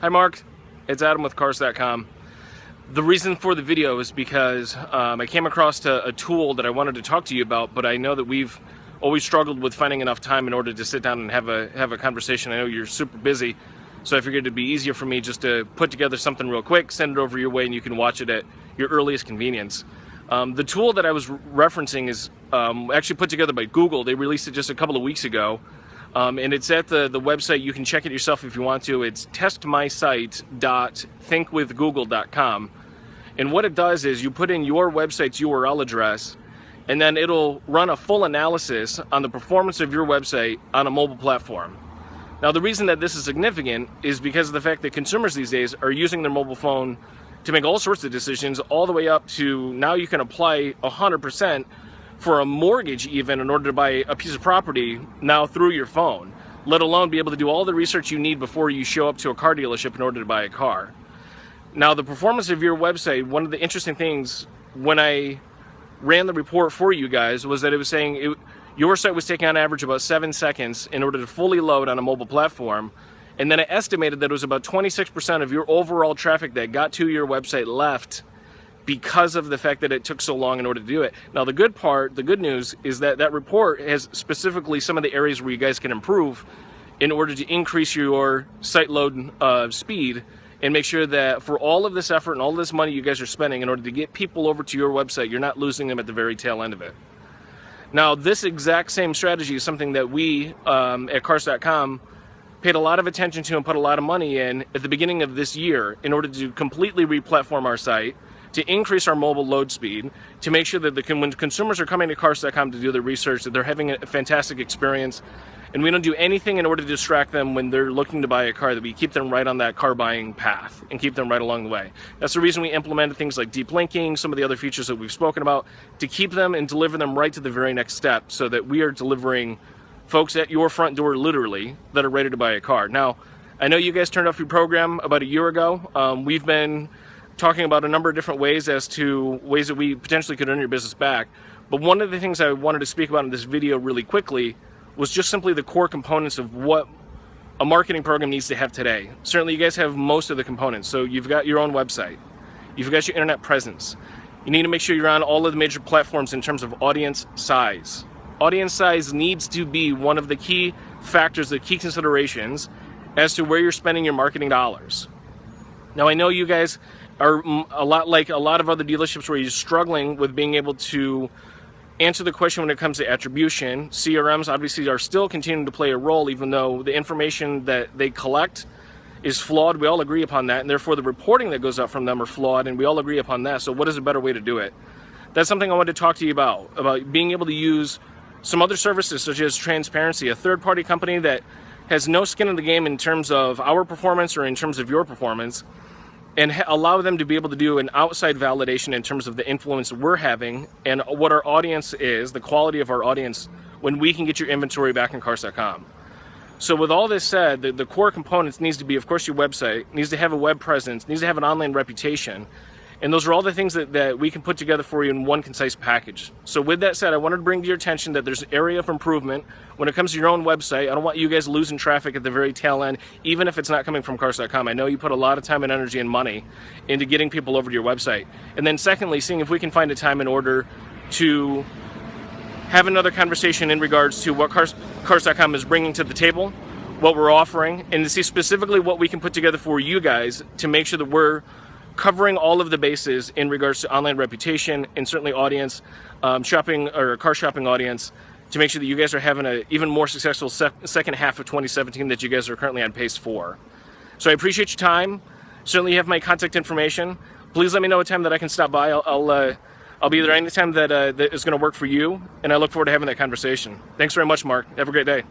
Hi Mark, it's Adam with Cars.com. The reason for the video is because I came across a tool that I wanted to talk to you about, but I know that we've always struggled with finding enough time in order to sit down and have a conversation. I know you're super busy, so I figured it'd be easier for me just to put together something real quick, send it over your way, and you can watch it at your earliest convenience. The tool that I was referencing is actually put together by Google. They released it just a couple of weeks ago. And it's at the website. You can check it yourself if you want to. It's testmysite.thinkwithgoogle.com. And what it does is you put in your website's URL address, and then it'll run a full analysis on the performance of your website on a mobile platform. Now, the reason that this is significant is because of the fact that consumers these days are using their mobile phone to make all sorts of decisions, all the way up to now you can apply 100% for a mortgage even in order to buy a piece of property now through your phone, let alone be able to do all the research you need before you show up to a car dealership in order to buy a car. Now, the performance of your website, one of the interesting things when I ran the report for you guys was that it was saying your site was taking on average about 7 seconds in order to fully load on a mobile platform, and then it estimated that it was about 26% of your overall traffic that got to your website left because of the fact that it took so long in order to do it. Now, the good news is that that report has specifically some of the areas where you guys can improve in order to increase your site load speed and make sure that for all of this effort and all of this money you guys are spending in order to get people over to your website, you're not losing them at the very tail end of it. Now, this exact same strategy is something that we at Cars.com paid a lot of attention to and put a lot of money in at the beginning of this year in order to completely re-platform our site, to increase our mobile load speed, to make sure that when consumers are coming to Cars.com to do their research, that they're having a fantastic experience, and we don't do anything in order to distract them when they're looking to buy a car, that we keep them right on that car buying path and keep them right along the way. That's the reason we implemented things like deep linking, some of the other features that we've spoken about, to keep them and deliver them right to the very next step, so that we are delivering folks at your front door, literally, that are ready to buy a car. Now, I know you guys turned off your program about a year ago. We've been talking about a number of different ways as to ways that we potentially could earn your business back. But one of the things I wanted to speak about in this video really quickly was just simply the core components of what a marketing program needs to have today. Certainly you guys have most of the components. So you've got your own website, you've got your internet presence, you need to make sure you're on all of the major platforms in terms of audience size. Audience size needs to be one of the key factors, the key considerations as to where you're spending your marketing dollars. Now, I know you guys are a lot like a lot of other dealerships where you're struggling with being able to answer the question when it comes to attribution. CRMs obviously are still continuing to play a role, even though the information that they collect is flawed. We all agree upon that, and therefore the reporting that goes out from them are flawed, and we all agree upon that. So what is a better way to do it? That's something I wanted to talk to you about being able to use some other services such as transparency, a third-party company that has no skin in the game in terms of our performance or in terms of your performance, and allow them to be able to do an outside validation in terms of the influence we're having and what our audience is, the quality of our audience, when we can get your inventory back in Cars.com. So with all this said, the core components needs to be, of course, your website, needs to have a web presence, needs to have an online reputation, and those are all the things that we can put together for you in one concise package. So with that said, I wanted to bring to your attention that there's an area of improvement when it comes to your own website. I don't want you guys losing traffic at the very tail end, even if it's not coming from Cars.com. I know you put a lot of time and energy and money into getting people over to your website. And then secondly, seeing if we can find a time in order to have another conversation in regards to what Cars.com is bringing to the table, what we're offering, and to see specifically what we can put together for you guys to make sure that we're covering all of the bases in regards to online reputation and certainly audience shopping, or car shopping audience, to make sure that you guys are having an even more successful second half of 2017 that you guys are currently on pace for. So I appreciate your time. Certainly you have my contact information. Please let me know a time that I can stop by. I'll be there anytime that is going to work for you, and I look forward to having that conversation. Thanks very much, Mark. Have a great day.